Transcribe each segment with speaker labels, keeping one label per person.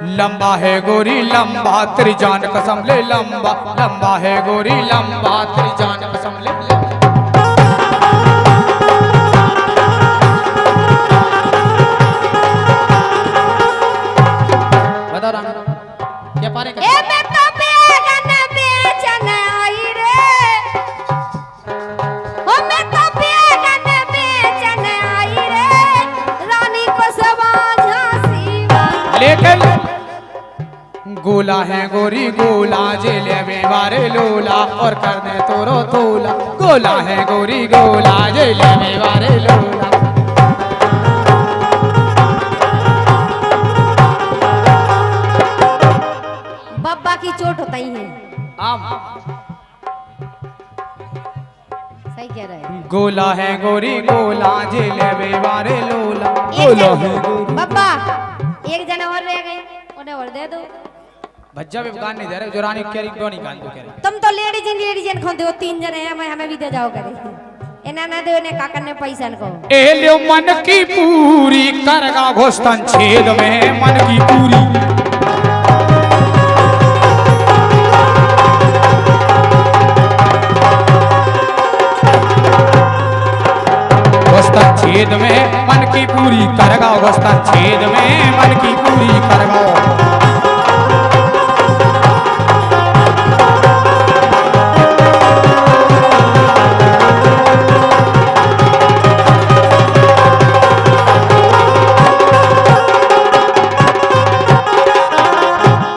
Speaker 1: लंबा है गोरी लंबा तेरी जान कसम ले लंबा लंबा है गोरी लंबा तेरी जान कसम ले बता राना क्या पारे का
Speaker 2: मैं तो बेगन बेचन आई रे ओ मैं तो बेगन बेचन आई रे रानी को सवा झांसी
Speaker 1: लेकिन गोला है गोरी गोला जेले में मारे लोला और करने तोरो तोला गोला है गोरी गोला जेले में मारे लोला
Speaker 2: बब्बा की चोट होता ही है
Speaker 1: आम
Speaker 2: सही कह रहे हैं
Speaker 1: गोला है गोरी गोला जेले में मारे लोला गोला है गोरी
Speaker 2: बब्बा एक जना और रह गए उन्हें और दे दो
Speaker 1: भज्जा भी गान नहीं दे रहे जो रानी कह रही क्यों नहीं गान दो कह रही
Speaker 2: तुम तो लेडीज खोते हो 3 जने हैं मैं हमें भी दे जाओ करे इन्हें ना दो ने काका ने पैसा को
Speaker 1: ए लो मन की पूरी करगा घोस्तन छेद में मन की पूरी घोस्तन छेद में मन की पूरी करगा घोस्तन छेद में मन की पूरी करगा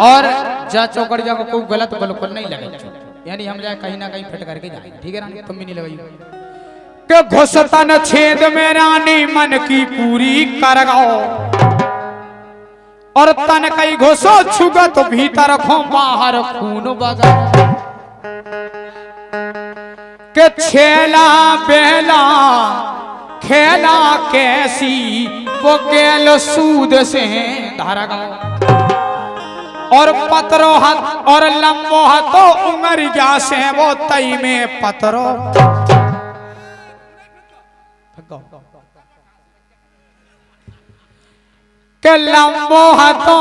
Speaker 1: और जा चौकड़िया को कोई गलत बिल्कुल नहीं लगे यानी हम जाए कहीं ना कहीं फिट करके जाए ठीक है रानी तुम भी नहीं लगाई के घुसतन छेद में रानी मन की पूरी करगाओ और तन कई घुसो छुगत भीतर खो बाहर खून बगा के छेला बेला खेला कैसी वो गेल सूद से धारगाओ और पत्रो हाथ और लंबो हाथो उंगरिया से वो तई में पत्रो के लंबो हाथो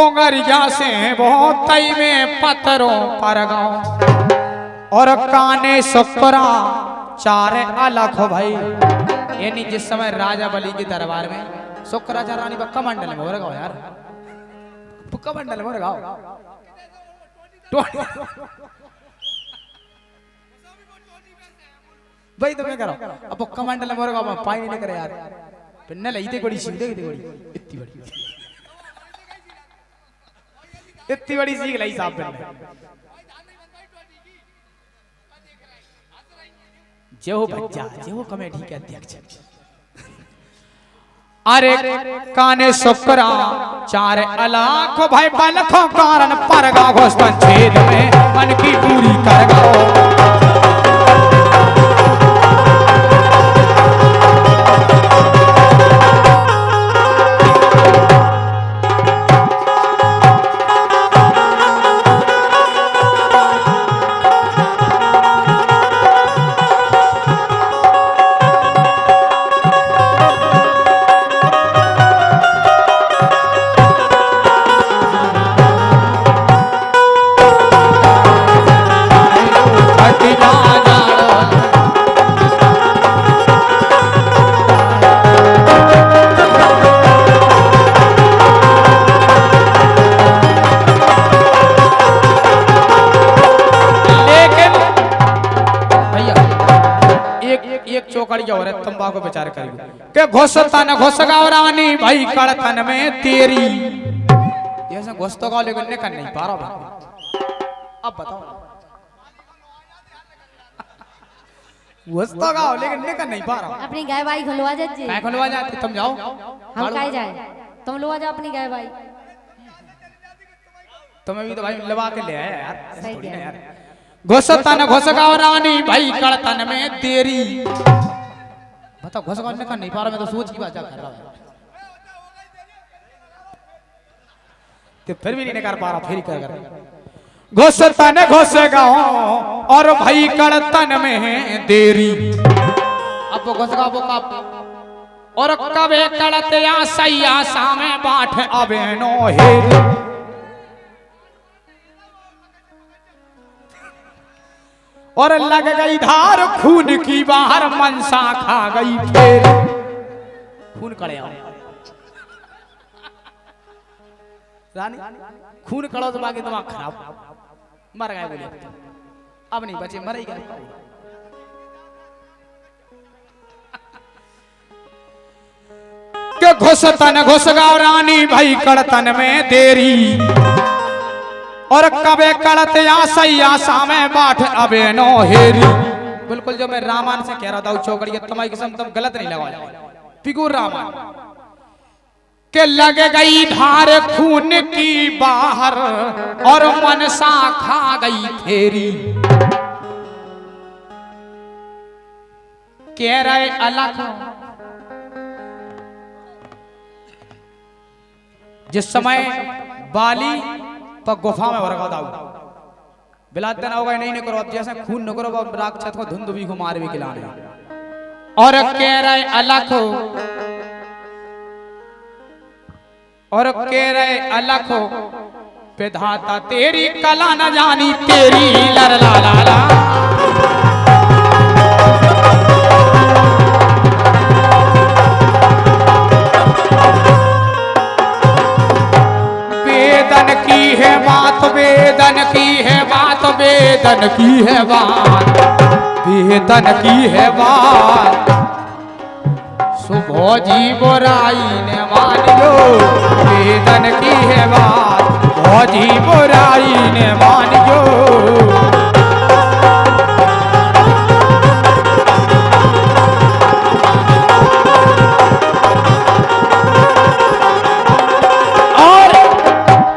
Speaker 1: उंगरिया से वो तई में पत्रों पर गाओ और काने सुकरा चारे अलग हो भाई यानी जिस समय राजा बलि के दरबार में शुक्राचार्य रानी बक्का मंडल में हो रहा यार पुक्का मंडल मोर गाओ भाई तुम्हें करो अब पुक्का मंडल मोर गाओ पाई नहीं करे यार पिन्ने लईते कोड़ी सीधे इतनी बड़ी इतनी बड़ी सीख लाई साहब पिन्ने जो बच्चा जो कमेटी के अध्यक्ष अरे काने सुकरा चार अलाख भाई बलखों कारण परगा घोस्तन छेद में मन की पूरी करगाओ चौकड़िया और तंबाकू बेचारे करेगी के घोसतन घोसगाव रानी भाई कड़तन में तेरी जैसे घोस तो गाओ लेकिन निकल नहीं पा रहा अब बताओ घोस तो गाओ लेकिन निकल नहीं पा रहा
Speaker 2: अपनी गाय भाई खुलवा जाए
Speaker 1: मैं खुलवा जाती तुम जाओ
Speaker 2: हम काहे जाए तुम लुआ जाओ अपनी गाय भाई
Speaker 1: तुम्हें भी तो भाई लवा के ले आया यार
Speaker 2: सही कह
Speaker 1: यार घोसतन घोसगाव रानी भाई कड़तन में तेरी बता घोसगाव निकल नहीं पा रहा मैं तो सोच की बात कर रहा हूँ तो फिर भी नहीं कर पा रहा फिर कर घोसतन घोसगाव और भाई कड़तन में देरी अब वो घोसगाव वो का और कबे कड़ते या सैया सामे बाट अबे नो हेरी। और लग गई धार खून की बाहर मनसा खा गई फेर। खून कड़े आओ रानी, खून कड़ो तो बाकी दिमाग खराब, मर गए बोले अब नहीं बचे, मर ही गए। के घुसतन घुस गाँव रानी भाई कड़तन में देरी। और कबे कड़त या सैया सामे बाट अबे नो हेरी। बिल्कुल जो मैं रामायण से कह रहा था चौकड़ी तुम्हारी किस्म तुम गलत नहीं लगाया, फिगुर रामायण के लग गई धार खून की बाहर और मनसा खा गई फेरी। कह रहे अलग जिस समय बाली पर गुफा में वर्गा दाऊ बिलाते ना होगा, नहीं करो अब जैसे खून न करो अब राक्षस को धुंध भी घुमार भी खिलाने। और कह रहे अलग और कह रहे अलग हो विधाता तेरी कला न जानी तेरी लर ला ला ला। वेदन की है बात, वेदन की है बात, वेदन की है बात, वेदन की है बात। सुबह जी बुराई ने मानियो, वेदन की है बात, भौजी बुराई ने मानियो। और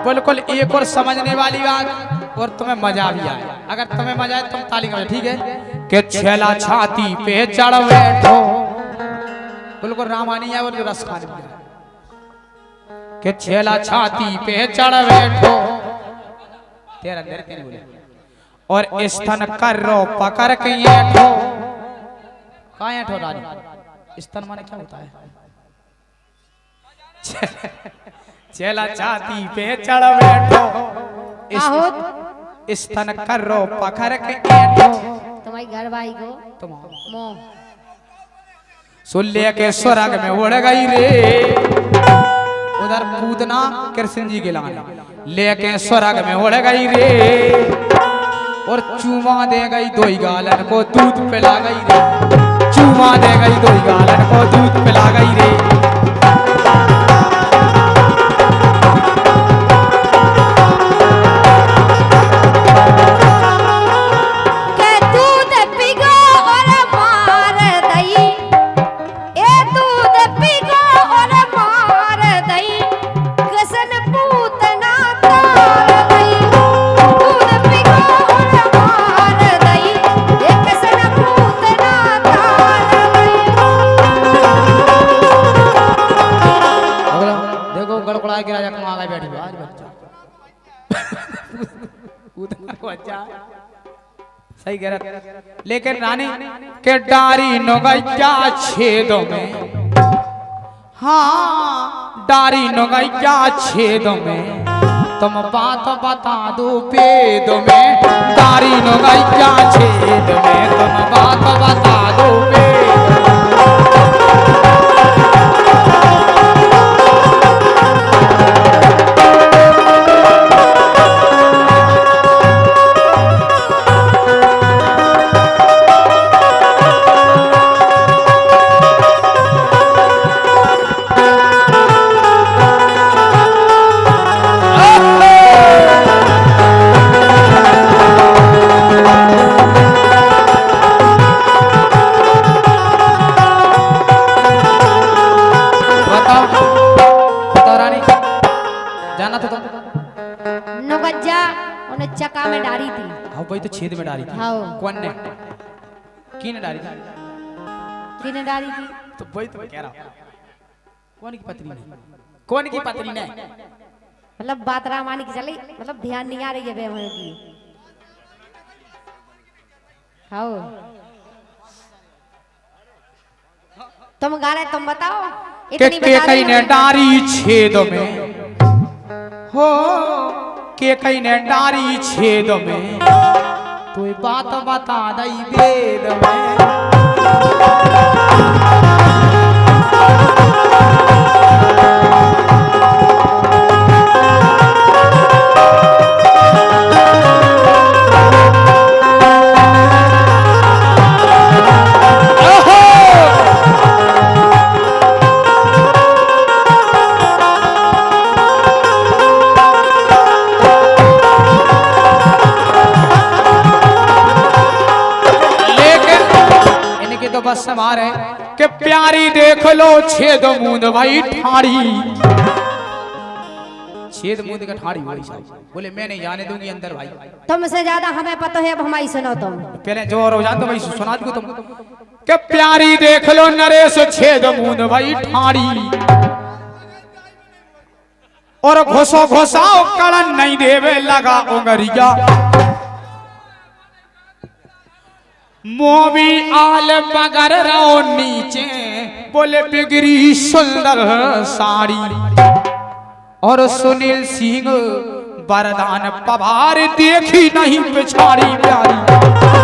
Speaker 1: बिल्कुल एक और समझने वाली बात और तुम्हें मजा भी आए, अगर तुम्हें मजा आए तुम ताली करो, ठीक है। कि छेला छाती पे चढ़ बैठो, बिल्कुल रामानी है और जो रस खाने में के छेला छाती पे चढ़ बैठो तेरा डरते नहीं बोले। और स्तन कर रो पकड़ के ऐठो। कहाँ ऐठो रानी? स्तन माने क्या होता है? छेला छाती पे चढ़ बैठो, स्तन कर रो पकड़ के ऐठो।
Speaker 2: तुम्हारी घर भाई को
Speaker 1: तुम
Speaker 2: मोह
Speaker 1: सुन के स्वर्ग में उड़ गई रे। उधर पूतना कृष्ण जी के लाने लेके स्वर्ग में उड़ गई रे। और चूमा दे गई दोई गालन को दूध पिला गई रे, चूमा दे गई दोई गालन को दूध पिला गई रे। सही कह रहा, लेकिन रानी के डारी नोगैया छेदों में, हाँ डारी नोगैया छेदों में तुम बात बता दो वेद में। डारी नोगैया छेद में तुम बात बता दो वेद।
Speaker 2: चक्का में डाली थी।
Speaker 1: हाँ भाई तो छेद में डाली थी।
Speaker 2: हाँ।
Speaker 1: कौन ने? किने डाली थी?
Speaker 2: किने डाली थी?
Speaker 1: तो भाई तो मैं कह रहा हूँ कौन की पत्नी ने? कौन की पत्नी ने?
Speaker 2: मतलब बात रामानी की चली, मतलब ध्यान नहीं आ रही है बेवजह की। हाँ तुम गा रहे तुम बताओ
Speaker 1: के
Speaker 2: इतनी बता
Speaker 1: कई
Speaker 2: रही
Speaker 1: ने
Speaker 2: हो।
Speaker 1: डारी छेद में हो के कई ने डारी छेद में तो ये बात बता दई वेद में तो बस हमारे के प्यारी देख लो छेद मूंद भाई ठाड़ी छेद मूंद का ठाड़ी भाई साहब बोले मैं नहीं जाने दूंगी अंदर भाई
Speaker 2: तुमसे ज्यादा हमें पता है अब हमारी सुनो तुम
Speaker 1: पहले जोर हो जाते भाई सुना दो तुम के प्यारी देख लो नरेश छेद मूंद भाई ठाड़ी और घोसो घोसाओ कड़न नहीं देवे लगा उंगरिया मोबी आल मगर रहो नीचे बोले बिगड़ी सुंदर साड़ी और सुनील सिंह वरदान पवार देखी नहीं पिछाड़ी प्यारी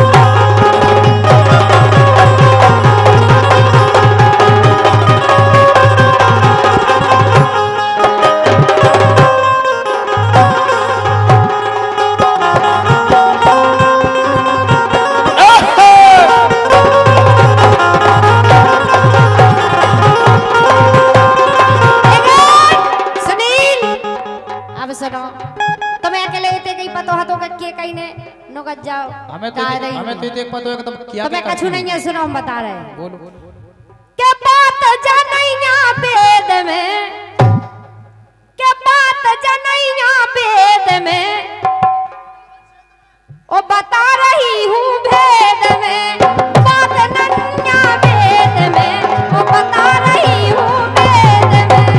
Speaker 2: जाओ
Speaker 1: हमें तो देख पाते हो तुम क्या
Speaker 2: तुम्हें कछु नहीं है सुनो हम बता रहे हैं
Speaker 1: बोलो
Speaker 2: क्या बात जानैया वेद में क्या बात जानैया वेद में ओ बता रही हूँ भेद में बात नन्या वेद में ओ बता रही हूँ वेद में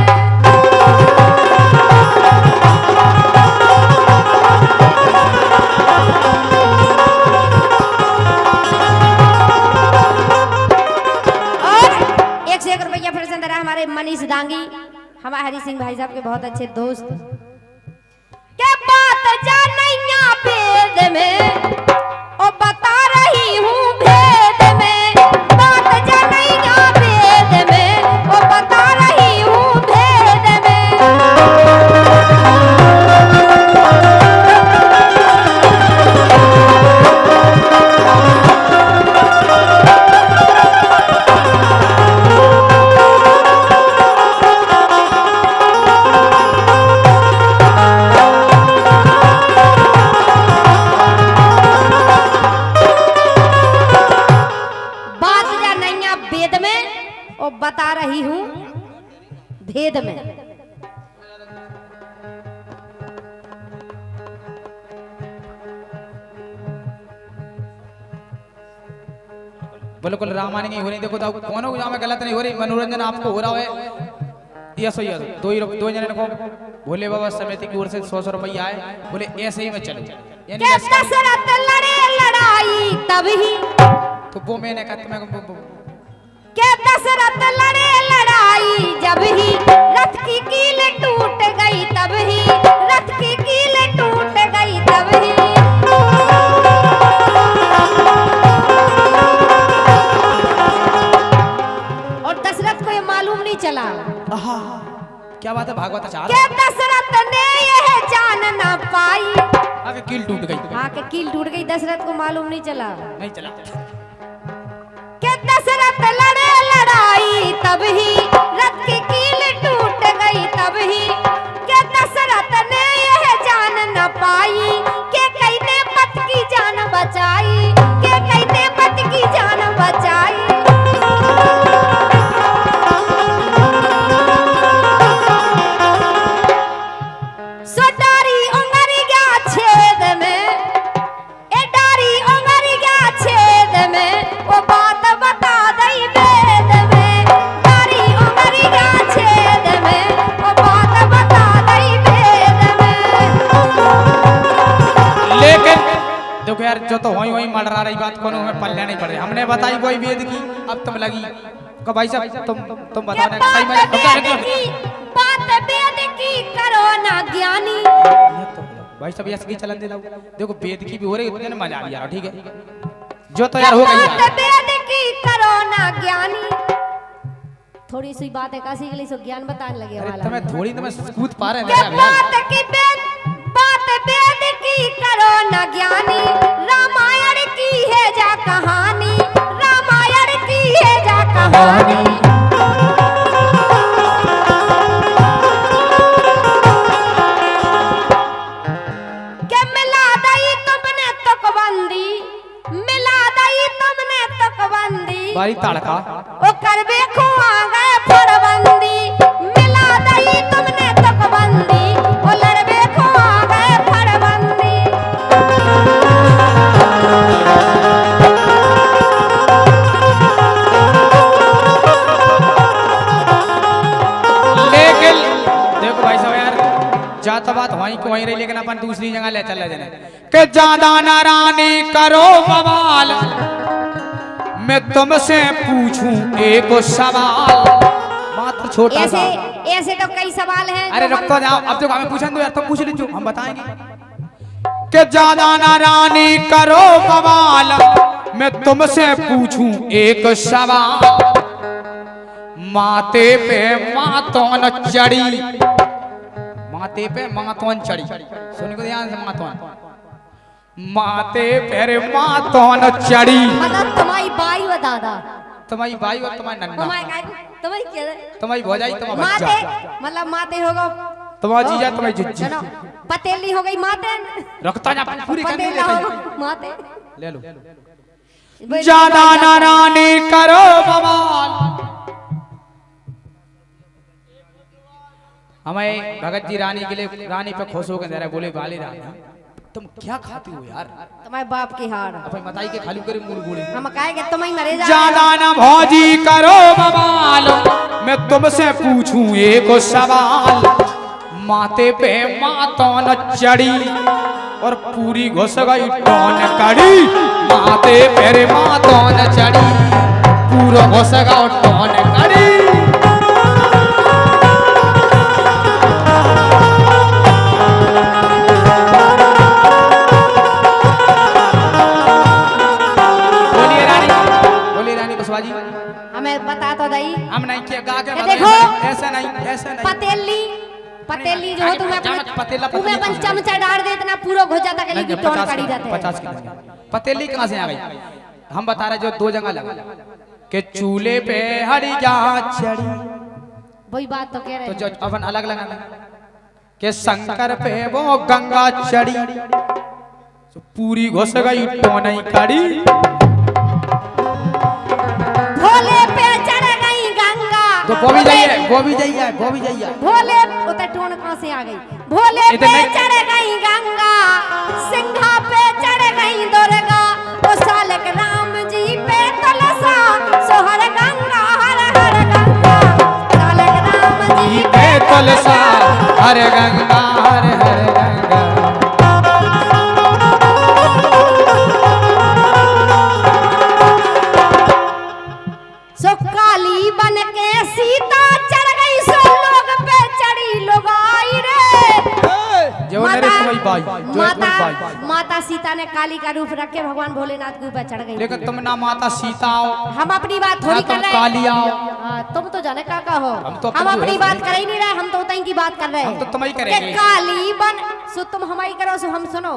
Speaker 2: हमारे मनीष दांगी हमारे हरी सिंह भाई साहब के बहुत अच्छे दोस्त क्या बात जानैया वेद में ओ बता रही हूँ भेद में बात जानैया वेद में ओ बता रही हूँ भेद बता रही हूँ भेद में
Speaker 1: बिल्कुल रामायण नहीं हो रही देखो तो कौन हो में गलत नहीं हो रही मनोरंजन आपको हो रहा है ये सही है दो जने को भोले बाबा समिति की ओर से 100 रुपया आए बोले ऐसे ही में चलो
Speaker 2: दशरथ लड़े लड़ाई तभी
Speaker 1: तो वो मैंने कहा तुम्हें
Speaker 2: के दशरथ लड़े लड़ाई जब ही रथ की कील टूट गई तब ही रथ की कील टूट गई तब ही और दशरथ को ये मालूम नहीं चला
Speaker 1: क्या बात है भागवत चार
Speaker 2: के दशरथ ने यह जान ना पाई
Speaker 1: आगे कील टूट गई
Speaker 2: हाँ के कील टूट गई दशरथ को मालूम नहीं चला के दशरथ लड़े लड़ाई तब ही रथ की कील टूट गई तब ही के दशरथ ने यह जान न पाई के कई ने पत की जान बचाई के कई ने पत की जान बचाई सोटारी उंगरी गया छेद में ए डारी उंगरी गया छेद में वो बात बता दई वेद में डारी उंगरी गया छेद में वो बात बता दई वेद में
Speaker 1: लेकिन देखो यार जो तो वही मर रहा रही बात कोनो में पल्ले नहीं पड़ रही हमने बताई कोई वेद की अब तुम लगी का भाई साहब तुम
Speaker 2: के
Speaker 1: बताओ ना सही में
Speaker 2: बात वेद की करो ना ज्ञानी।
Speaker 1: भाई साहब ऐसे की चलन दे देखो वेद की भी हो रही है, मजा आ रहा, ठीक है जो तो यार हो गई
Speaker 2: बात वेद की करो ना ज्ञानी। थोड़ी सी बात है काशी के लिए सो ज्ञान बताने लगे वाला।
Speaker 1: तुम्हें थोड़ी तो मैं कूद पा रहे
Speaker 2: के बात वेद की करो ना ज्ञानी। रामायण की है जा कहानी, रामायण की है जा कहानी। के मिला दई तुमने तकबंदी, मिला दई तुमने तकबंदी।
Speaker 1: बारी ताड़का
Speaker 2: ओ करबे को आ गए फरबंदी। मिला दई तुमने तकबंदी, ओ लड़बे को आ गए फरबंदी।
Speaker 1: लेकिन देखो भाई साहब यार जाता बात वहीं को वहीं रही, लेकिन अपन दूसरी जगह ले चले जाने के ज्यादा नारानी करो बवाल। मैं तुमसे पूछूं एक सवाल, मात्र छोटा
Speaker 2: ऐसे
Speaker 1: सा।
Speaker 2: ऐसे तो कई सवाल हैं।
Speaker 1: अरे रुक तो जाओ, अब तो हमें पूछन दो यार, तुम पूछ लीजिए हम बताएंगे। कि ज्यादा नारानी करो बवाल, मैं तुमसे पूछूं एक सवाल। माते पे मातौन चढ़ी, माते पे मातौन चढ़ी, सुन को ध्यान से मातौन। माते पे मातौन चढ़ी,
Speaker 2: मतलब तुम्हारी बाई व दादा,
Speaker 1: तुम्हारी भाई और तुम्हारी नन्ना,
Speaker 2: तुम्हारी क्या है?
Speaker 1: तुम्हारी भौजाई, तुम्हारा
Speaker 2: माते
Speaker 1: बच्चा,
Speaker 2: मतलब माते होगा
Speaker 1: तुम्हारा जीजा, तुम्हारी जुज्जी।
Speaker 2: सुनो, पतेली हो गई माते,
Speaker 1: रखता जा पूरी करनी
Speaker 2: पतेला
Speaker 1: लेते
Speaker 2: होगा माते।
Speaker 1: ले लो। ज्यादा नारानी करो बवाल। हमें भगत जी रानी के लिए रानी पे खुश हो गए, बोले वाली रानी तुम क्या खाती हो यार?
Speaker 2: तुम्हारे बाप की हार
Speaker 1: अपन बताई के खाली करे मुंह बोले।
Speaker 2: हम काहे के तुम ही मरे जा।
Speaker 1: ज्यादा ना भौजी करो बवाल, मैं तुमसे पूछूं एक सवाल। माथे पे मातौन चढ़ी और पूरी घुस गई टौन कड़ी। माथे पे मातौन चढ़ी पूरा घुस गया टौन कड़ी।
Speaker 2: हमें बता तो दई,
Speaker 1: हम नहीं किया गा के
Speaker 2: देखो
Speaker 1: ऐसा नहीं, ऐसा नहीं।
Speaker 2: पतेली पतेली जो हो तुम्हें
Speaker 1: पतेला
Speaker 2: तुम्हें अपन चमचा डाल दे इतना पूरा हो जाता के लिए टोन कड़ी जाते
Speaker 1: 50 की पतेली कहां से आ गई? हम बता रहे जो दो जगह लगा के चूल्हे पे हरी जा चढ़ी,
Speaker 2: वही बात तो कह रहे
Speaker 1: तो
Speaker 2: हैं।
Speaker 1: जो अपन अलग लगा के शंकर पे वो गंगा चढ़ी तो पूरी घुस गई टोन कड़ी।
Speaker 2: भोले पे चढ़ गई गंगा,
Speaker 1: तो वो भी जाइए, वो भी जाइए, वो भी जाइए।
Speaker 2: भोले उतर टोन कहां से आ गई? भोले पे चढ़ गई गंगा, सिंघा पे चढ़ गई दुर्गा। ओ सालक राम जी पे तुलसा सोहर गंगा हर हर गंगा। सालक राम जी
Speaker 1: पे तुलसा हर गंगा हर हर गंगा।
Speaker 2: सो काली बन के सीता चढ़ गई, सो लोग पे चढ़ी लोग आई रे।
Speaker 1: जो मेरे तुम्हारी बाई, जो
Speaker 2: माता
Speaker 1: तुम्हारी बाई।
Speaker 2: माता सीता ने काली का रूप रख के भगवान भोलेनाथ के ऊपर चढ़ गई।
Speaker 1: लेकिन तुम ना माता सीता आओ,
Speaker 2: हम अपनी बात थोड़ी
Speaker 1: ना
Speaker 2: कर
Speaker 1: तुम
Speaker 2: रहे
Speaker 1: काली आओ।
Speaker 2: हाँ, तुम तो जाने का हो।
Speaker 1: हम तो
Speaker 2: हम
Speaker 1: अपनी
Speaker 2: अपनी
Speaker 1: है।
Speaker 2: बात कर ही नहीं रहे, हम तो उतई की बात कर रहे हैं।
Speaker 1: हम तो तुम्हारी करेंगे।
Speaker 2: कि काली बन सो तुम हमारी करो सो हम सुनो।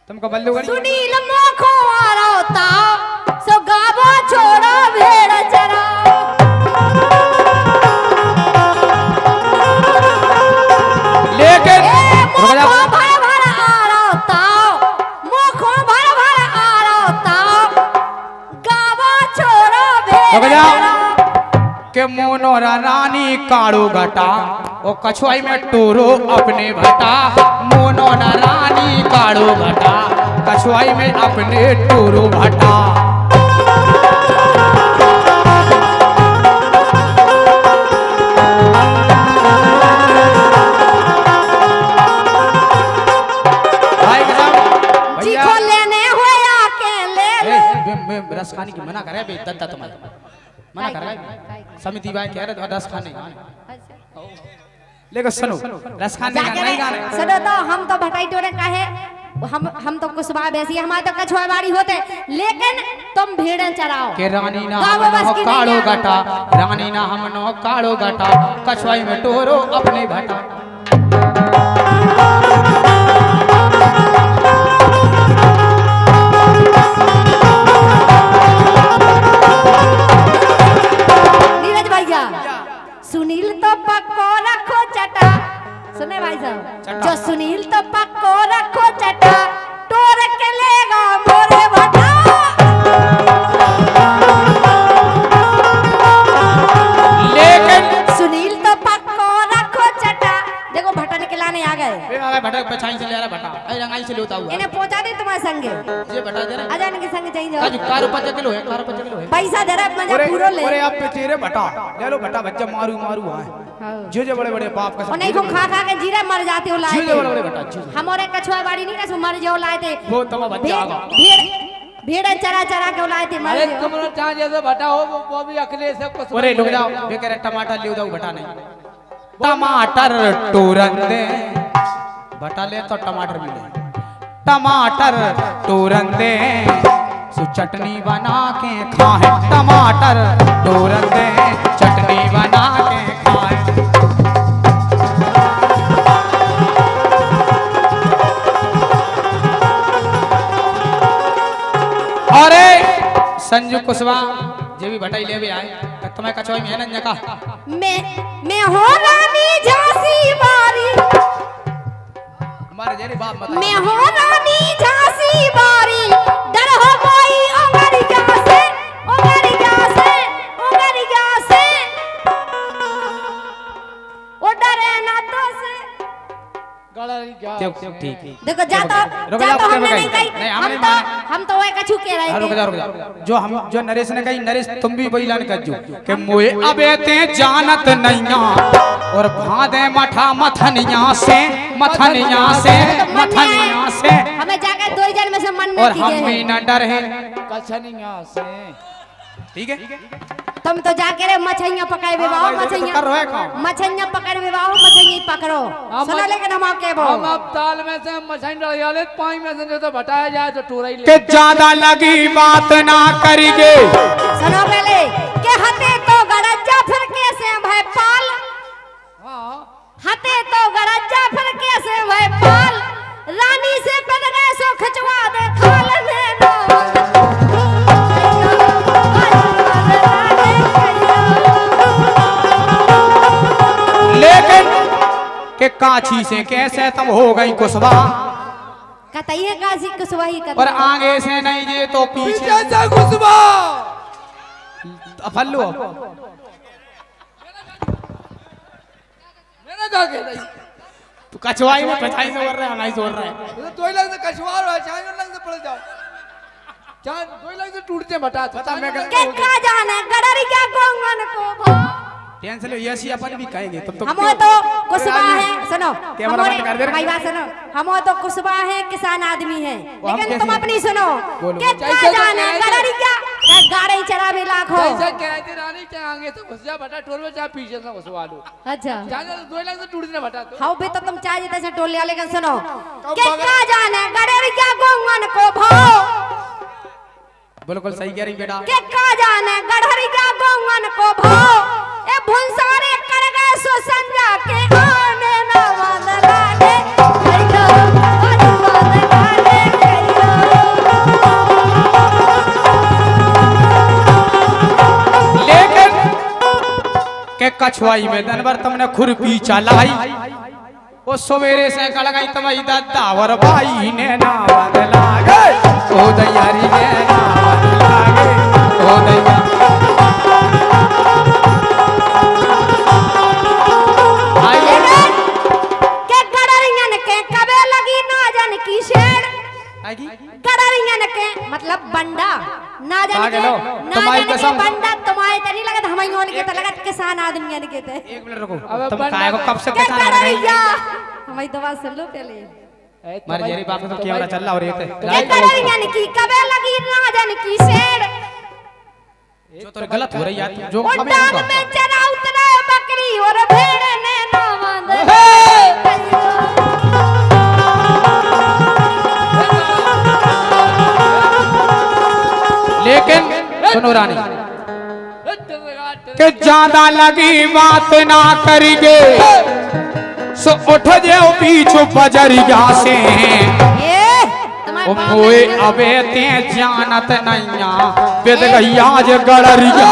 Speaker 1: तुमको बल्लू गड़ी
Speaker 2: सुनील मोखो आरो ताओ, सो गावो छोड़ो भेड़ चराओ।
Speaker 1: लेकिन
Speaker 2: मोखो भर भर आरो ताओ, मोखो भर भर आरो ताओ, गावो छोड़ो भेड़ चराओ।
Speaker 1: के मोनोरा रानी काड़ू घटा ओ कछुआई में टोरो अपने भटा। मोनोरा रानी काड़ू घटा कछुआई में अपने टोरो भटा।
Speaker 2: जी को लेने हो आके ले ले।
Speaker 1: रस खाने की मना करे बे दत्ता तुम्हारे समिति भाई कह रहे रस खाने गाने,
Speaker 2: अच्छा
Speaker 1: लेकिन सुनो रस खाने का नहीं गाने।
Speaker 2: सुनो तो हम तो भटाई टोरे का है, हम तो कुशवाहा बेसी हमारे तो कछुआ बाड़ी होते, लेकिन तुम भेड़ें चराओ
Speaker 1: के रानी ना
Speaker 2: गाँव
Speaker 1: हम
Speaker 2: बस
Speaker 1: नो
Speaker 2: की
Speaker 1: काड़ो
Speaker 2: नहीं
Speaker 1: गटा, रानी ना हम नो काड़ो गटा, कछुआई में टोरो अपने भटा।
Speaker 2: नीरज भैया सुनील तो पक्को रखो चटा, सुने भाई साहब जो सुनील तो पक्को रखो चटा, टोर के लेगा मोरे भटा।
Speaker 1: लेकिन
Speaker 2: सुनील तो पक्को रखो चटा, देखो भटन के लाने आ गए,
Speaker 1: ए आ भटा पछाई से ले रहा भटा, ए रंगाई से लेता हुआ
Speaker 2: इन्हें पहुंचा दे तुम्हारे संगे,
Speaker 1: ये भटा दे रहा
Speaker 2: आजा इनके संगे चाहिए
Speaker 1: आज
Speaker 2: जाओ,
Speaker 1: 4 किलो है, 4 किलो है।
Speaker 2: पैसा दे रहा मजा पूरा ले।
Speaker 1: अरे आप पे तेरे भटा ले लो, भटा बच्चा मारू मारू है
Speaker 2: हाँ।
Speaker 1: जो बड़े बड़े बाप का
Speaker 2: और नहीं को खा खा के जीरा मर जाते हो लाए
Speaker 1: जो बड़े बड़े भटा जो
Speaker 2: हमारे कछुआ बाड़ी नहीं कसो मर जाओ लाए थे,
Speaker 1: वो तमा बच्चा आ गया।
Speaker 2: भेड़ भेड़ चरा चरा के लाए थे मर
Speaker 3: अरे
Speaker 2: जाओ।
Speaker 3: तुम चाह जैसे भटा हो वो भी अकेले से कुछ
Speaker 1: अरे रुक जाओ बेकर टमाटर ले दो भटा नहीं, टमाटर टोरन दे भटा ले तो टमाटर मिले, टमाटर टोरन दे सो चटनी बना के खाए, टमाटर टोरन दे चटनी बना के खाए। अरे संजू कुशवाहा जे भी भटाई ले भी आए तो तुम्हें कछुआ में है ना का
Speaker 2: मैं हो रानी झांसी बारी,
Speaker 1: हमारे जेरी बाप मत
Speaker 2: मैं हो रानी झांसी बारी, डर हो कोई उंगरिया से, उंगरिया से, उंगरिया से, वो डरे ना तो से।
Speaker 3: गला क्या
Speaker 1: ठीक
Speaker 2: देखो जाता
Speaker 1: रुक
Speaker 2: जाता
Speaker 1: जाओ,
Speaker 2: हमने
Speaker 1: रुक
Speaker 2: नहीं
Speaker 1: जाओ।
Speaker 2: कही,
Speaker 1: नहीं, हमने नहीं
Speaker 2: हम तो वही कछु कह रहे
Speaker 1: रुक
Speaker 2: थे।
Speaker 1: जा रुक जा, जो नरेश ने कही, नरेश तुम भी वही लान कर जो कि मोए अबे ते जानत नैया और भादे मठा मथनिया से, मथनिया से, मथनिया से,
Speaker 2: हमें जाकर 2 जन में से मन
Speaker 1: और
Speaker 2: नहीं
Speaker 1: हम
Speaker 2: किए
Speaker 1: भी
Speaker 2: हैं।
Speaker 1: न डर है।
Speaker 3: कछनिया से
Speaker 1: ठीक है
Speaker 2: तुम तो जाके रे मछलियां पकड़ बेबाओ,
Speaker 1: भाई, वो तो कर रहे
Speaker 2: मछलियां
Speaker 1: काम।
Speaker 2: मछलियां पकड़ बेबाओ, मछलियां पकड़ो सुना, लेकिन हम आपके बो
Speaker 3: हम अब ताल में से मछली डाल ले, पानी में से जो तो भटाया जाए तो टोरा ही ले।
Speaker 1: कि ज्यादा लगी बात ना करिए,
Speaker 2: सुनो पहले के हते तो गरजा फिर कैसे भय पाल,
Speaker 3: हाँ
Speaker 2: हते तो गरजा फिर कैसे भय पाल, रानी से पद गए सो खिंचवा दे खाल में दो।
Speaker 1: लेकिन के काछी से कैसे तुम हो गई कुशवाहा,
Speaker 2: कतई काजी कुसवाही कर
Speaker 1: और आगे से नहीं जे तो पीछे
Speaker 3: पीछे से घुसवा
Speaker 1: फल्लू
Speaker 3: मेरा का के नहीं
Speaker 1: तू कछुआई में पछाई से ओर रहा है, नहीं से ओर रहा है।
Speaker 3: तो लग से कछुआर है, चाहे लग से पड़ जाओ, चाहे कोई लग से टूटते भटा
Speaker 1: पता मैं
Speaker 2: के का जाने गडरिया गोंगन को भो।
Speaker 1: टेंशन लो, यसी अपन भी कहेंगे तुम तो
Speaker 2: हम तो कुशवाहा है, सुनो
Speaker 1: कैमरा बंद कर दे रे।
Speaker 2: हमारी बात सुनो, हम तो कुशवाहा है, किसान आदमी है,
Speaker 1: वो हम
Speaker 2: लेकिन तुम
Speaker 1: कैसे?
Speaker 2: अपनी सुनो
Speaker 1: बोलो।
Speaker 2: के
Speaker 3: जैसे
Speaker 2: का
Speaker 3: तो
Speaker 2: जाने
Speaker 3: कह रहे थे।
Speaker 2: गडरिया गाड़ी चरा में लाखों।
Speaker 3: जैसे कहते रानी चाहे आगे से घुस जा भटा टोर में, चाहे पीछे से घुसवा लो,
Speaker 2: अच्छा
Speaker 3: चाहे दो लग से टूटते भटा तो
Speaker 2: हाउ भी तो तुम चाहे जैसे से टोल लिया, लेकिन सुनो के का जाने गडरिया गोंगन को भो,
Speaker 1: बिल्कुल सही कह रही बेटा।
Speaker 2: के का जाने गडरिया गोंगन को भो, ए भुनसारे कर गए सो संजा के आने ना मन लागे कहियो, मन लागे कहियो।
Speaker 1: लेकिन के कछुआई में दिन भर तुमने खुरपी चलाई, वो सवेरे से कड़गाई तुम्हारी दादावर भाई ने ना बदला गए, ओ दैयारी ने ना बदला गए, ओ दैया
Speaker 2: के गडरियन के कबे लगी ना जन की शेर,
Speaker 1: आएगी
Speaker 2: गडरियन के मतलब बंडा ना जन
Speaker 1: आगे
Speaker 2: के,
Speaker 1: लो,
Speaker 2: ना
Speaker 1: तुम्हारी
Speaker 2: जन के
Speaker 1: कसम।
Speaker 2: बंडा तुम्हारे तो नहीं लगत, हमारी ओन के तो लगत किसान आदमी के थे।
Speaker 1: 1 मिनट रुको,
Speaker 3: अबे
Speaker 1: तुम
Speaker 3: बंदा-
Speaker 1: काय को कब से
Speaker 2: के
Speaker 1: पहचान रहे
Speaker 2: गडरिया हमारी दवा सुन लो पहले,
Speaker 1: मारे जेरी बाप का तो कैमरा चल रहा और ये
Speaker 2: के गडरियन की कबे लगी ना जन की शेर,
Speaker 1: जो तो गलत हो रही है जो
Speaker 2: उड़ान में चरा उतरा बकरी और भेड़ ने ना बांध
Speaker 1: लेकिन सुनो रानी कि ज्यादा लगी बात ना करिगे सो उठ जाओ पीछू बजरिया से ओए अबे ते जानत नैया बेद गैया जे गड़रिया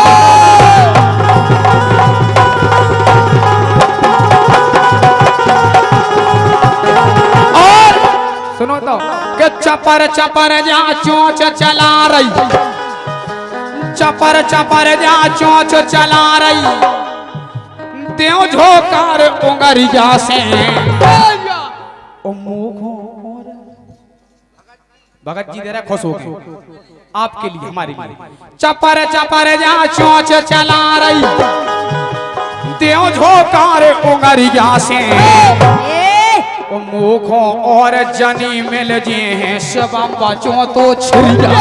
Speaker 1: और सुनो तो कि चपर चपर जा चोंच चला रही चपर चपर जा चोंच चला रही त्यों झोकार उंगरिया से ओ मुखो भगत जी दे रहा खुश हो गए आपके लिए हमारे लिए चपर चपर जा चोंच चला रही त्यों झोकार उंगरिया से ओ मुखो और जनी मिल जे हैं सबम बचो तो छिरिया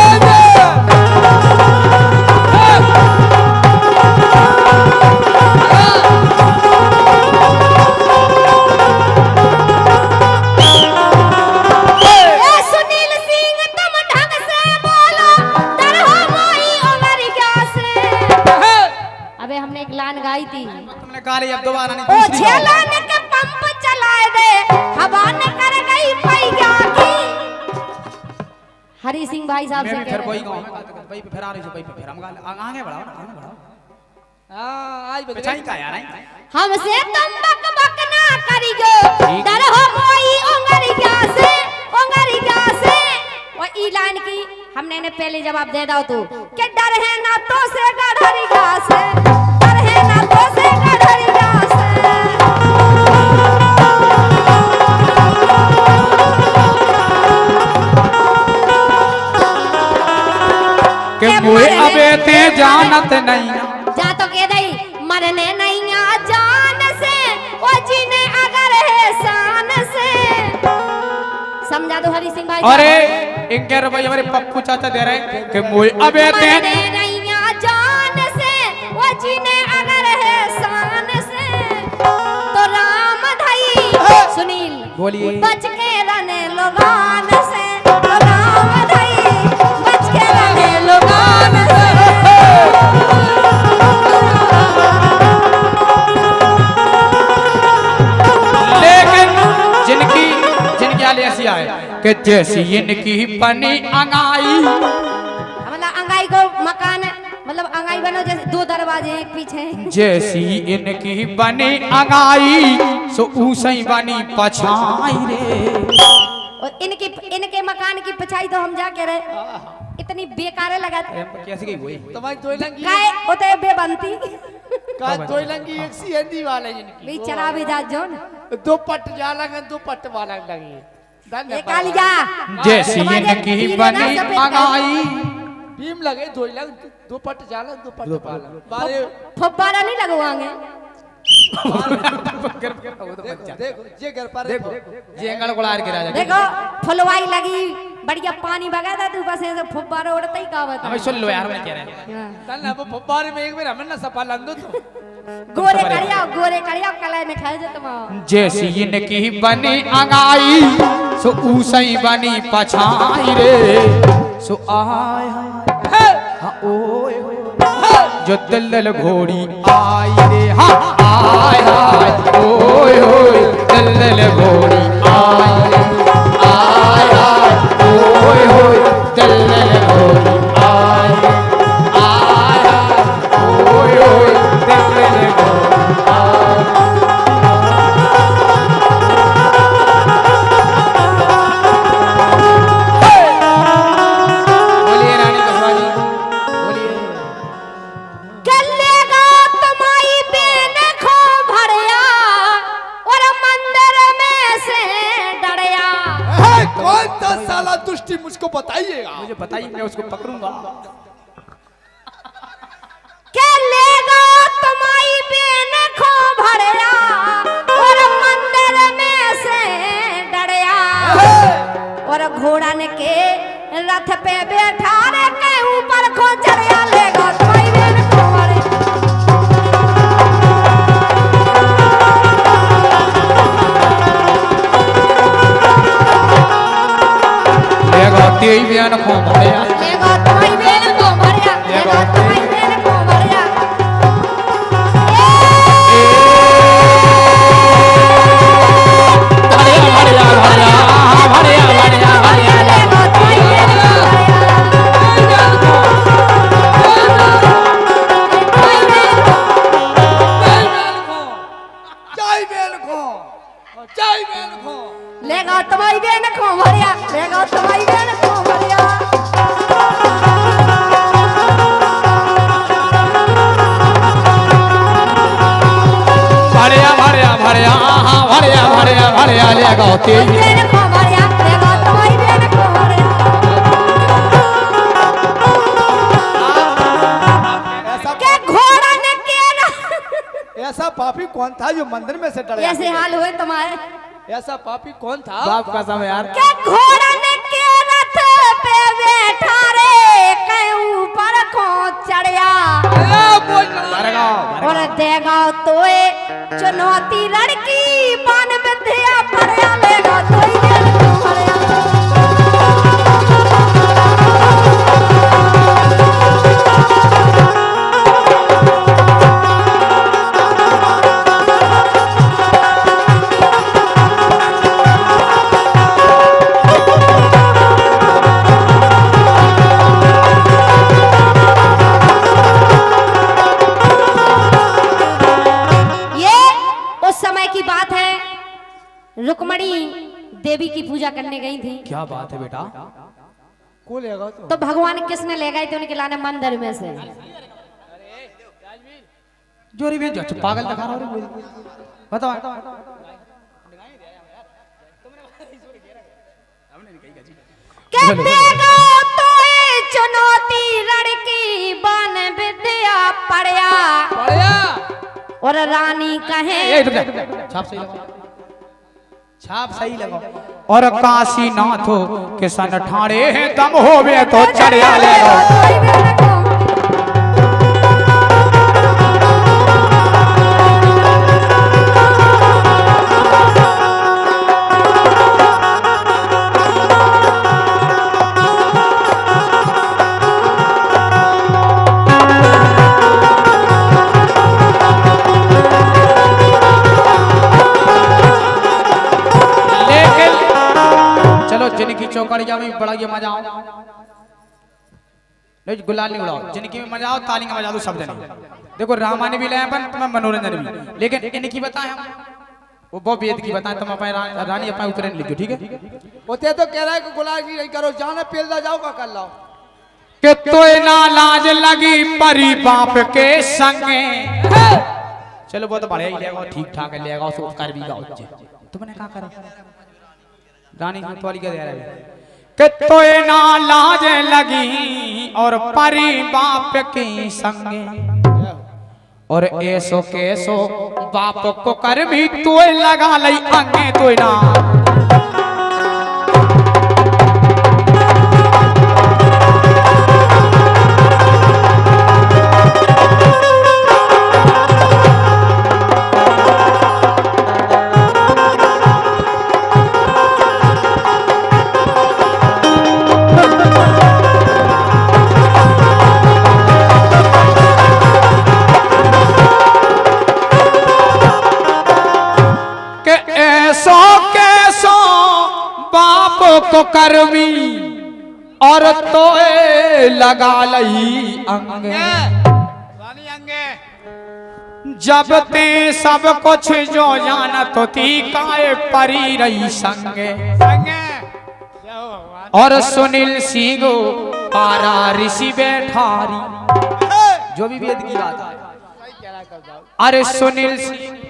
Speaker 1: तुमने गा ली अब दोबारा नहीं
Speaker 2: ओ छेलान के पंप चलाए दे हवा ने कर गई पैया की हरी सिंह भाई साहब से
Speaker 1: फिर वही गांव में भाई पे फिर आ रही है भाई पे फिर हम आगे बढ़ाओ
Speaker 3: हां आज
Speaker 1: बचाई का यार
Speaker 2: हमसे तुम बक ना करियो डर हो कोई ओंगरिया से वो ईलान की हमने ने पहले जवाब दे दो तू कि डर है ना तो से गढ़रिया से डर है ना तो से गढ़रिया से
Speaker 1: कि मुए अबे ते जानत नहीं
Speaker 2: जा तो कह दई मरने नहीं आ जान से वो जीने अगर है शान से समझा दो हरी सिंह भाई
Speaker 1: अरे 11 रुपए हमारे पप्पू चाचा दे रहे कि मुए अबे ते
Speaker 2: मरने नहीं आ जान से वो जीने अगर है शान से तो राम धाई सुनील
Speaker 1: बोलिए
Speaker 2: बच के रहने लोगान से तो राम धाई बच के रहने लोगान से
Speaker 1: ऐसी आए कि जैसी इनकी बनी अंगाई
Speaker 2: मतलब अंगाई को मकान मतलब अंगाई बनो जैसे दो दरवाजे एक पीछे
Speaker 1: जैसी इनकी बनी अंगाई सो ऊसई बनी पछाई रे
Speaker 2: और इनके मकान की पछाई तो हम जाके रहे इतनी बेकार लगा
Speaker 1: कैसे गई वही
Speaker 3: तुम्हारी दोइलंगी
Speaker 2: काय होते बेबंती
Speaker 3: का दोइलंगी एक सी हिंदी वाले जिनकी
Speaker 2: भी चला भी जा जोन
Speaker 3: दो पट जाला के दो पट वाला लगी
Speaker 2: ये कालिया
Speaker 1: जैसी इनकी बनी अंगाई
Speaker 3: भीम लगे दोइलंग दो पट जाला दो पट वाला बारे
Speaker 2: फब्बारा नहीं लगवाएंगे
Speaker 3: देखो ये घर पर देखो
Speaker 1: ये एंगल गोलार के राजा
Speaker 2: देखो फुलवाई लगी बढ़िया पानी बगा था तू बस ऐसे फब्बारा उड़ता ही का बता
Speaker 1: हमें सुन लो यार मैं कह रहा हूं
Speaker 3: कल ना वो फब्बारे में एक बार हमें ना सफा लंदो तो
Speaker 2: गोरे कड़िया कलाई में खाए जत मां
Speaker 1: जैसी इनकी बनी अंगाई सो ऊसई बनी पछाई रे सो आय हां ओए जो दलदल घोड़ी आई रे हां आय हाय ओए होए दलदल घोड़ी आई रे आय हाय ओए होए दलदल घोड़ी आई रे आय हाय ओए होए दलदल घोड़ी बोलिए रानी कसवाजी बोलिए
Speaker 2: कल्लेगा तुम्हारी बेन खो भरिया और मंदिर में से डरिया
Speaker 3: कौन सा साला दुष्टी मुझको बताइएगा
Speaker 1: मुझे बताइए मैं उसको पकड़ूंगा
Speaker 2: कल्लेगा तुम्हारी बेन खो भरिया और मंदिर में से डरिया और घोड़ा ने के रथ पे बैठा रे के ऊपर खो चढ़िया लेगा तुम्हारी बेन
Speaker 1: बेन को भड़िया
Speaker 2: लेगा तुम्हारी बेन को भड़िया लेगा तुम्हारी बेन को भड़िया
Speaker 1: भड़िया भड़िया भड़िया भड़िया भड़िया
Speaker 2: लेगा तुम्हारी बेन लेगा तुम्हारी बेन को भड़िया लेगा तुम्हारी बेन को भड़िया
Speaker 1: भड़िया भड़िया भड़िया भड़िया भड़िया भड़िया लेगा तेज
Speaker 2: बेन को भड़िया लेगा तुम्हारी बेन को भड़िया के घोड़ा ने किया
Speaker 3: ऐसा पापी कौन था जो मंदिर में से डरा
Speaker 2: ऐसे हाल हुए तुम्हारे
Speaker 3: ऐसा पापी कौन था
Speaker 1: बाप का समय यार
Speaker 2: के घोड़ा ने के रथ पे बैठा रे के ऊपर को चढ़या और देगा तोए चुनौती लड़की बन विद्या पढ़या लेगा तोई बेन को भड़िया रुक्मणी देवी की पूजा करने गई थी।
Speaker 1: क्या बात है बेटा
Speaker 3: को लेगा
Speaker 2: तो भगवान किसने ले गए थे उनके लाने मंदिर में से
Speaker 1: जोरी भी जो पागल दिखा रहा है बताओ
Speaker 2: कहते गो तो ये चुनौती लड़की बन विद्या पढ़या और रानी कहे
Speaker 1: छाप सही लगा छाप सही लगा और काशी नाथो के सन ठाणे हैं दम होवे तो चढ़िया लेगा जिनकी चौकड़िया में बड़ा ये मजा आओ नहीं गुलाल नहीं उड़ाओ जिनकी में मजा आओ ताली का मजा दो सब जने देखो रामायण भी लाए अपन तुम्हें मनोरंजन भी लेकिन इनकी बताएं हम वो बहुत वेद की बताएं तुम अपने रानी अपना उतरे लिखो ठीक है
Speaker 3: होते तो कह रहा है कि गुलाल नहीं करो जाने पेल दा जाओ का कर लाओ
Speaker 1: कि तो ना लाज लगी परी बाप के संगे चलो वो तो बढ़िया ही लेगा ठीक ठाक है लेगा उसको कर भी गाओ तुमने क्या करा रानी वाली क्या दे रहा है कि तो ना लाज लगी और परी बाप की संगे और ऐसो कैसो बाप को कर भी तो लगा लई अंगे तो ना को करमी और तो लगा लई अंगे
Speaker 3: रानी अंगे
Speaker 1: जब ते सब कुछ जो जानत थी काए परी रही संगे और सुनील सिंह पारा ऋषि बैठारी जो भी वेद की बात है अरे सुनील सिंह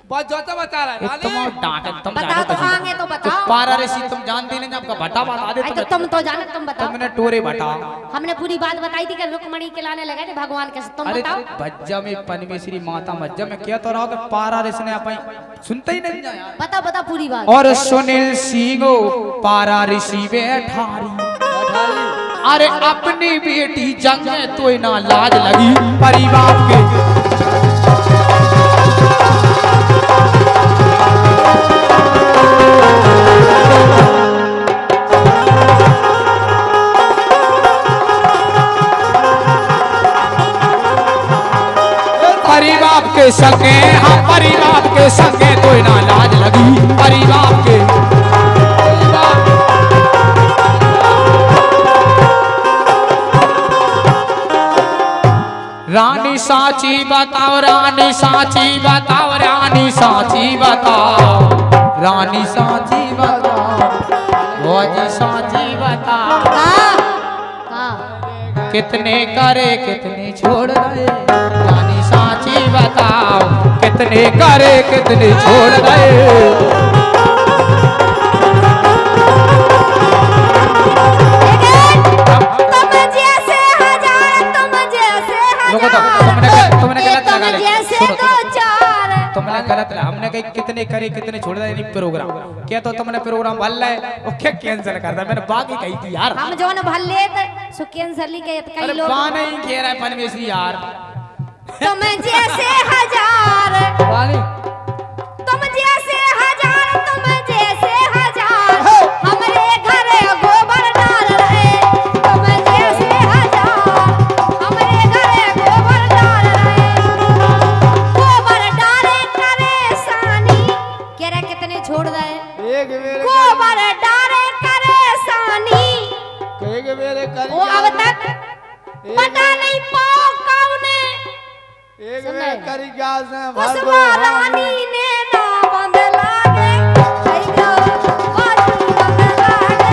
Speaker 3: बहुत जोता बता रहा है
Speaker 1: तुम डांट तुम
Speaker 2: बताओ तो आगे तो बताओ
Speaker 1: पारा ऋषि तुम जानते नहीं आपका भट्टा बता दे
Speaker 2: तो तुम तो जाने तुम बताओ
Speaker 1: तुमने टोरे भट्टा
Speaker 2: हमने पूरी बात बताई थी कि रुक्मणी के लाने लगे थे भगवान के तुम
Speaker 1: अरे
Speaker 2: बताओ
Speaker 1: भज्जा में परमेश्वरी माता मज्जा में क्या तो रहा कि पारा ऋषि ने अपन सुनते ही नहीं यार
Speaker 2: बताओ बताओ पूरी बात
Speaker 1: और सुनील सिंह पारा ऋषि बैठारी अरे अपनी बेटी जंग में तो ना लाज लगी परिवार के के संगे, हाँ परी बाप के संगे तो ना लाज लगी परी बाप के। रानी साची बताओ, रानी साची बताओ, रानी साची बताओ, रानी साची बताओ, भौजी साची बताओ, कितने करे कितने छोड़ गए, रानी साची बताओ, कितने करे कितने छोड़ गए। तुमने गलत ना, हमने कही कितने करे कितने छोड़ दे प्रोग्राम क्या तो तुमने प्रोग्राम भल है वो क्या कैंसिल कर दिया, मैंने बाकी कही थी यार
Speaker 2: हम जो न भल ले सो कैंसिल ही कहे कई लोग
Speaker 1: बा नहीं कह रहा है परमेश्वरी यार।
Speaker 2: तुम जैसे हजार, तुम जैसे हजार, तुम जैसे हजार हमरे घर गोबर डाल रहे, तुम जैसे हजार हमरे घर गोबर डाल रहे, गोबर डाले करे सानी कह रहे कितने छोड़ रहे, गोबर डाले करे सानी वो अब तक पता नहीं पाओ कौने
Speaker 3: एक बेर करी गया से भर दो
Speaker 2: रानी ने ना बंदला दे कई गो बाती बंदला दे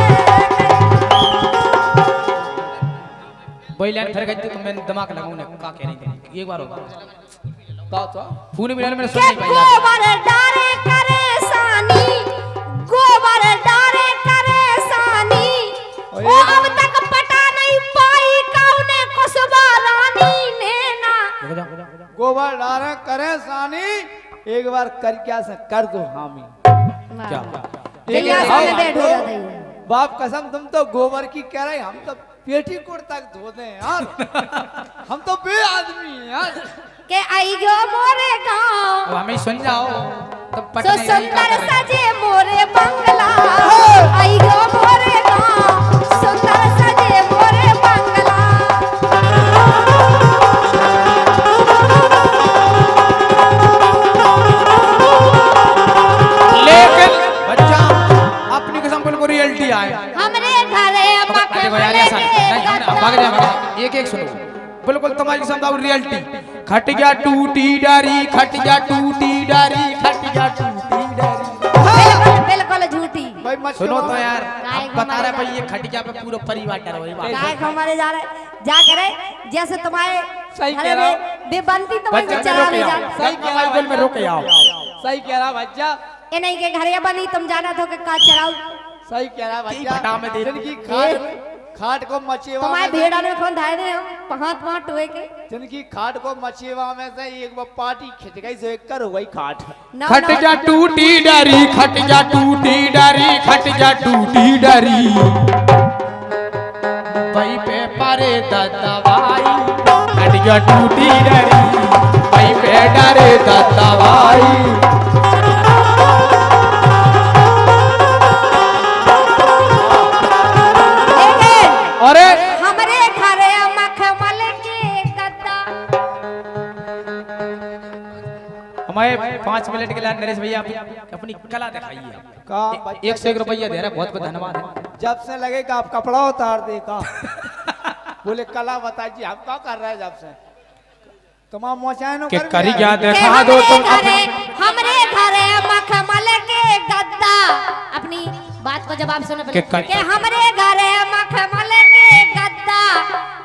Speaker 1: वही लाइन फिर गई तो मैंने दिमाग लगाऊं ने का कह रही थी एक बार होगा तो फोन में मैंने सुन नहीं पाई
Speaker 2: गोबर डारे करे सानी, गोबर डारे करे सानी वो अब तक पता नहीं पाई कौने कुसबा रानी ने ना
Speaker 3: गोबर डारे करे सानी एक बार कर क्या से कर दो हामी
Speaker 1: क्या
Speaker 3: बाप कसम तुम तो गोबर की कह रहे हम तो पेटीकोट तक धो दे यार हम तो बे आदमी हैं यार
Speaker 2: के आई गो मोरे गांव
Speaker 1: हमें सुन जाओ तब
Speaker 2: सो सुंदर सजे मोरे बंगला, आई गो मोरे गांव सुंदर सजे मोरे बंगला।
Speaker 1: लेकिन बच्चा अपनी कसम बिल्कुल रियलिटी आए
Speaker 2: हमरे घरे
Speaker 1: एक एक सुनो बिल्कुल तुम्हारी समझाओ रियलिटी। खट गया टूटी डारी, खट गया टूटी डारी, खट गया टूटी डारी।
Speaker 2: बिल्कुल झूठी
Speaker 3: भाई मत
Speaker 1: सुनो तो यार
Speaker 2: गाय
Speaker 1: अब बता रहे भाई ये खटिया पे पूरा परिवार डर वही बात
Speaker 2: गाय हमारे जा रहे जा करे जैसे तुम्हारे
Speaker 3: सही
Speaker 2: अरे
Speaker 3: कह रहा
Speaker 2: बेबंती तुम्हारे
Speaker 1: बच्चा
Speaker 2: चला
Speaker 1: रोके
Speaker 2: ले
Speaker 1: आओ,
Speaker 2: जा
Speaker 1: सही कह रहा में रोके आओ,
Speaker 3: सही कह रहा बच्चा
Speaker 2: ए नहीं के घरे बनी तुम जाना तो के का चलाओ
Speaker 3: सही कह रहा बच्चा
Speaker 1: भटा में दे
Speaker 3: जिनकी खाट को मचेवा
Speaker 2: तुम्हारे भेड़ा ने कौन धाए ने हम हाथ पांच टोए के
Speaker 3: जिनकी खाट को मचेवा में से एक बार पार्टी खिंच गई से कर वही खाट
Speaker 2: ना
Speaker 1: खट जा टूटी डारी, खट जा टूटी डारी, खट जा टूटी डारी। भाई पे पारे दवाई खट जा टूटी डारी, भाई पे डरे दवाई। अरे
Speaker 2: हमरे घरे मखमल के गद्दा
Speaker 1: हमारे 5 मिनट के लिए नरेश भैया अपनी कला दिखाइए।
Speaker 3: का
Speaker 1: 101 रुपया दे रहा है, बहुत बहुत धन्यवाद है।
Speaker 3: जब से लगेगा आप कपड़ा उतार दे का बोले कला बताइए हम क्या कर रहे हैं जब से तुम्हारा मोचायनो
Speaker 1: के करी क्या देखा दो तुम
Speaker 2: हमरे घरे मखमल के गद्दा अपनी बात को जवाब सुनो पहले के हमरे घरे मखमल के गद्दा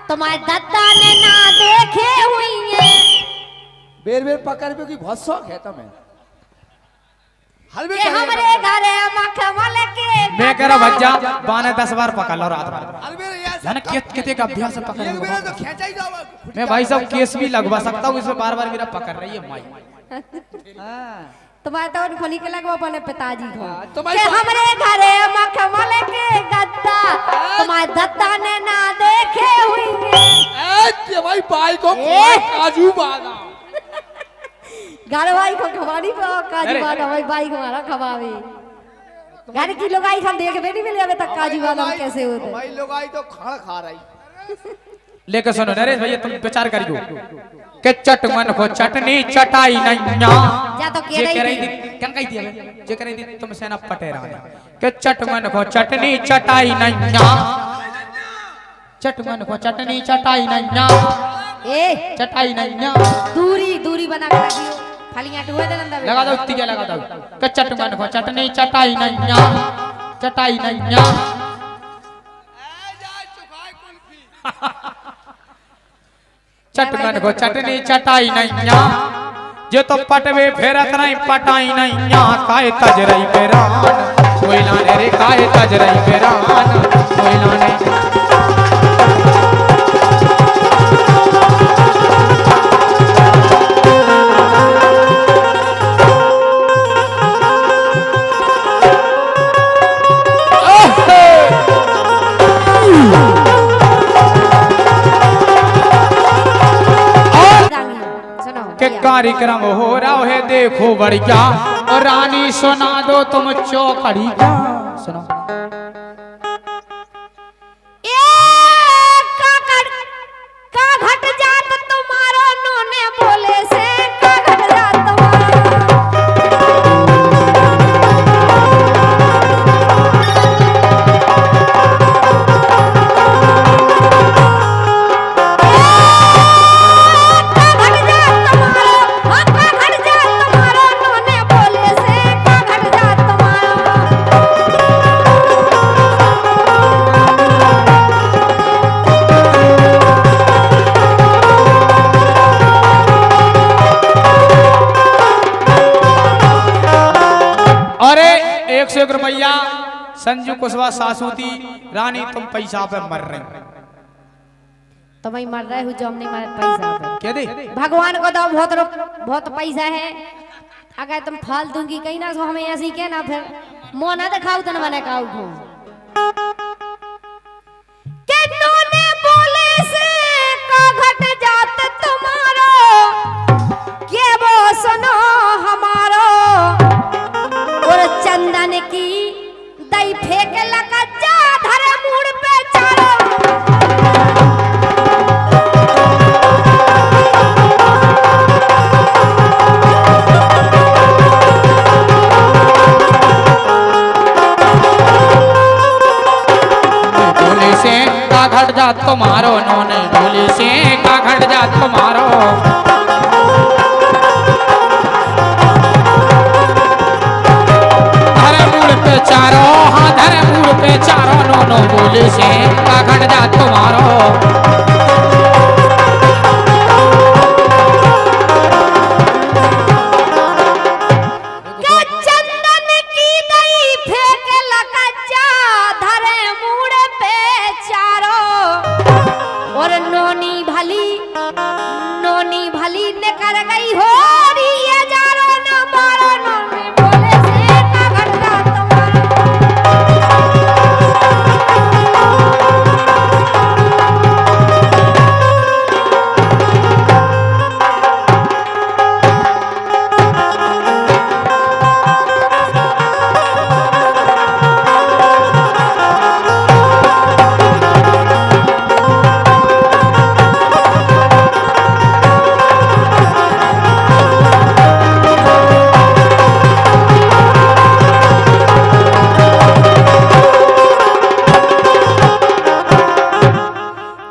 Speaker 2: तुम्हारे दद्दा ने ना देखे हुई है
Speaker 3: बेर बेर पकड़ पे की बहुत शौक है तुम्हें हर
Speaker 2: के हमरे घरे मखमल के
Speaker 1: मैं कह रहा बच्चा बाने 10 बार पकड़ लो रात भर
Speaker 3: हर बेर ऐसा
Speaker 1: जाने कितने का अभ्यास से पकड़
Speaker 3: एक
Speaker 1: लो।
Speaker 3: बेर तो खींचा ही जाओ
Speaker 1: मैं भाई साहब केस भी लगवा सकता हूँ इसमें, बार बार मेरा पकड़ रही है माई।
Speaker 3: हां
Speaker 2: तुम्हारे तो उनको निकल लगवा अपने पिताजी को
Speaker 3: तुम्हारे
Speaker 2: के हमरे घरे मखमल के गद्दा तुम्हारे दद्दा ने ना देखे हुई है
Speaker 3: ए भाई भाई को काजू बादाम
Speaker 2: घर भाई को खवानी पे काजू बादाम भाई भाई को हमारा खवावे घर की लोग आई हम देख भी नहीं मिले अबे तक काजू बादाम कैसे होते
Speaker 3: भाई लोग आई तो खाना खा रही
Speaker 1: लेकर सुनो नरेश भैया तुम विचार करियो के चटमन को चटनी चटाई नैया
Speaker 2: जा तो
Speaker 1: जे
Speaker 2: के
Speaker 1: कह रही
Speaker 2: रही
Speaker 1: थी क्या कही थी अबे जे कह रही थी तुम सेना पटेरा के चटमन को चटनी चटाई नैया चटमन को चटनी चटाई नैया
Speaker 2: ए
Speaker 1: चटाई नैया
Speaker 2: दूरी दूरी बना के रखियो फलियां टुए दे नंदा
Speaker 1: लगा दो तिया लगा दो के चटमन को चटनी चटाई नैया चटाई नैया चटमन को चटनी चटाई नैया जो तो पटवे फेरत नहीं पटाई नैया काय तजरई पेरान कोयला ने रे काय तजरई पेरान कोयला ने
Speaker 2: सुनो
Speaker 1: के कार्यक्रम हो रहा है देखो बढ़िया और रानी सुना दो तुम चौकड़ी क्या सुनो
Speaker 2: ए का घट जात तुम्हारो नोने बोले से का घट जात तुम्हारो
Speaker 1: अरे 101 रुपया संजू कुशवाहा सासूती रानी तुम पैसा पे मर रहे हो
Speaker 2: तुम ही मर रहे हो जो हम नहीं मरे पैसा पे
Speaker 1: क्या दे
Speaker 2: भगवान को दो बहुत पैसा है अगर तुम फाल दूंगी कहीं ना सो हमें ऐसी के ना फिर मोना दिखाओ तन मैंने काऊ को के नोने बोले से का घट जात तुम्हारो के वो सुनो हमारो और चंदन की दई फेंक लगा जा धरे मुड़ पे चारो
Speaker 1: बोले से का घट जा तुम्हारो नोने बोले से का घट जा तुम्हारो धरे मुड़ पे चारो हाँ धरे मुड़ पे चारो नोनो बोले से का घट जा तुम्हारो
Speaker 2: के चंदन की दई फेंक लगा जा धरे मुड़ पे चारो और नोनी भली ने कर गई हो री ये जारो न मारो नोनी बोले से का घट जा तुम्हारो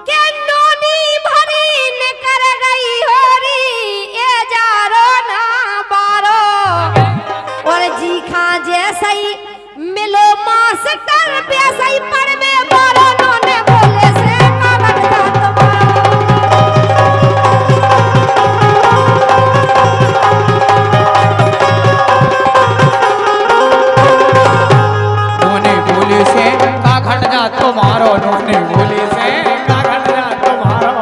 Speaker 2: के नोनी भरी ने कर गई हो री ये जारो ना बारो और जी खा जैसे ही मिलो मास्टर वैसे ही पढ़ में बारो नोने बोले से का घट जा तुम्हारो
Speaker 1: नोने बोले से का घट जा तुम्हारो नोने बोले से का घट जा तुम्हारो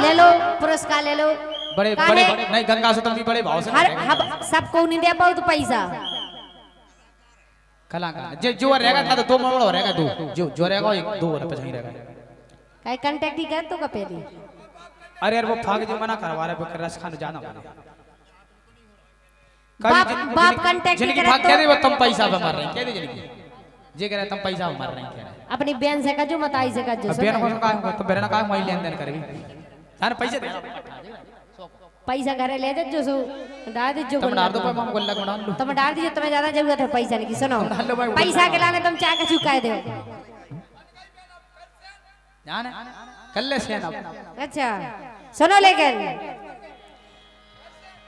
Speaker 2: ले लो पुरस्कार ले लो
Speaker 1: बड़े
Speaker 2: काहे?
Speaker 1: बड़े बड़े नहीं गंगा से तुम भी बड़े भाव से
Speaker 2: हर
Speaker 1: नहीं
Speaker 2: हब सबको नहीं दे पाओ तो पैसा
Speaker 1: कला जो रहेगा था तो 2 मोड़ रहेगा 2 जो रहेगा एक 2 और 5 ही रहेगा
Speaker 2: काहे कांटेक्ट ही कर तो का पहले
Speaker 1: अरे यार वो फाग जी मना करवा रहा है रस खाने जाना
Speaker 2: बाप कांटेक्ट
Speaker 1: जिनकी
Speaker 2: करे
Speaker 1: भाग
Speaker 2: तो
Speaker 1: कह दे वो तुम पैसा पे मर रहे हैं कह दे जिनकी जे कह रहे तुम पैसा पे मर रहे हैं कह रहे
Speaker 2: अपनी बहन से कजो मत आई से कजो
Speaker 1: अब बेन को का तो बेरना का मोबाइल लेन देन करबी जान पैसे दे
Speaker 2: पैसा घरे ले जो सो डाल दे जो
Speaker 1: तुम डाल दो हम गोल्ला को डाल लो
Speaker 2: तुम डाल दीजिए तुम्हें ज्यादा जरूरत है पैसा की सुनो
Speaker 1: डाल लो भाई,
Speaker 2: पैसा के लाने तुम चाय का चुकाए दो
Speaker 1: जान कर ले से ना
Speaker 2: अच्छा सुनो लेकिन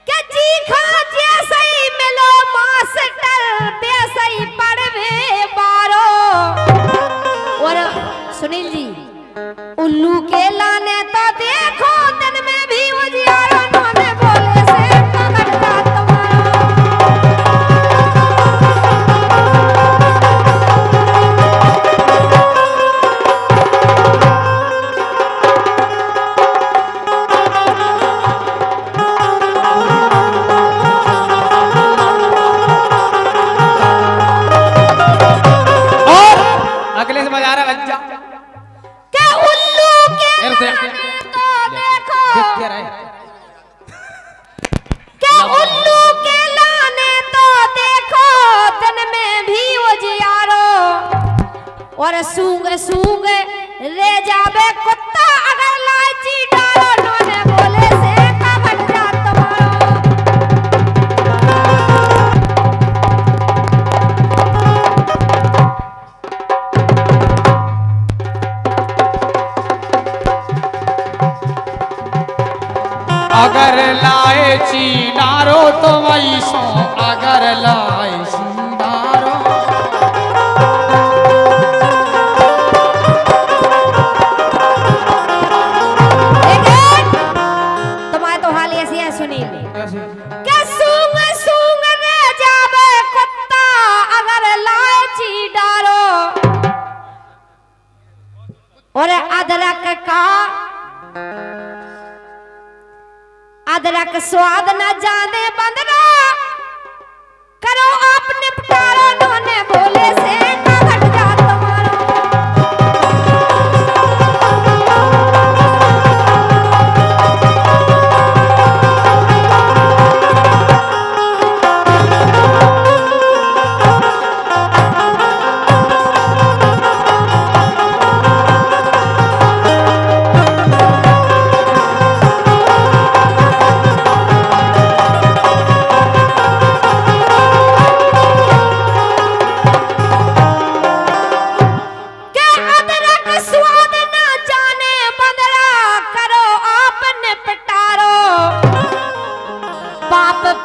Speaker 2: क्या चीखा जैसे ही मिलो मास्टर वैसे ही पढ़वे बारो और सुनील जी उल्लू के लाने तो देखो दिन में भी उजियारो नोने बोले से कमर का तुम्हारा
Speaker 1: अगले से बजा रहा बच्चा
Speaker 2: क्या उल्लू के
Speaker 1: फिर से
Speaker 2: तो देखो
Speaker 1: देख क्या रहा है
Speaker 2: क्या उल्लू के लाने तो देखो दिन में भी उजियारो और सूंग सूंग रे जावे कुत्ता अगर लाची डालो नोने बोले से कमर जा तुम्हारा
Speaker 1: अगर लाए चीनारो तो वैसो अगर लाए चीनारो
Speaker 2: लेकिन तुम्हारे तो हाल ऐसी है सुनील क्या सूंग सूंग रे जावे कुत्ता अगर लाची डालो और अदरक स्वाद न जाने बंदना करो आप निपटारा नोने बोले से कमर जा तुम्हारा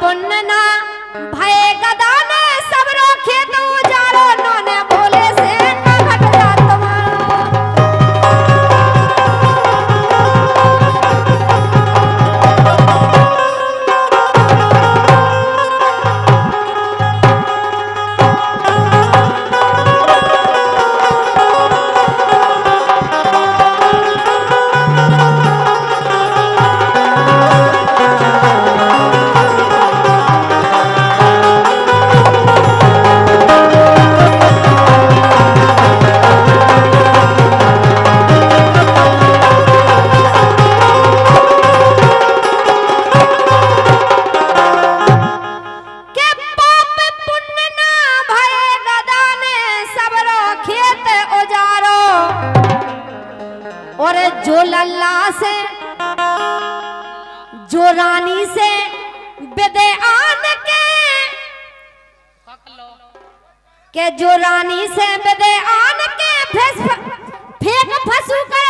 Speaker 2: पुण्य ना भय गदाने सब रोखे तो उजारो नोने बोले से कमर जा तुम्हारा और जो लल्ला से जो रानी से बेदे आन के जो रानी से बेदे आन के फेंक फंसू कर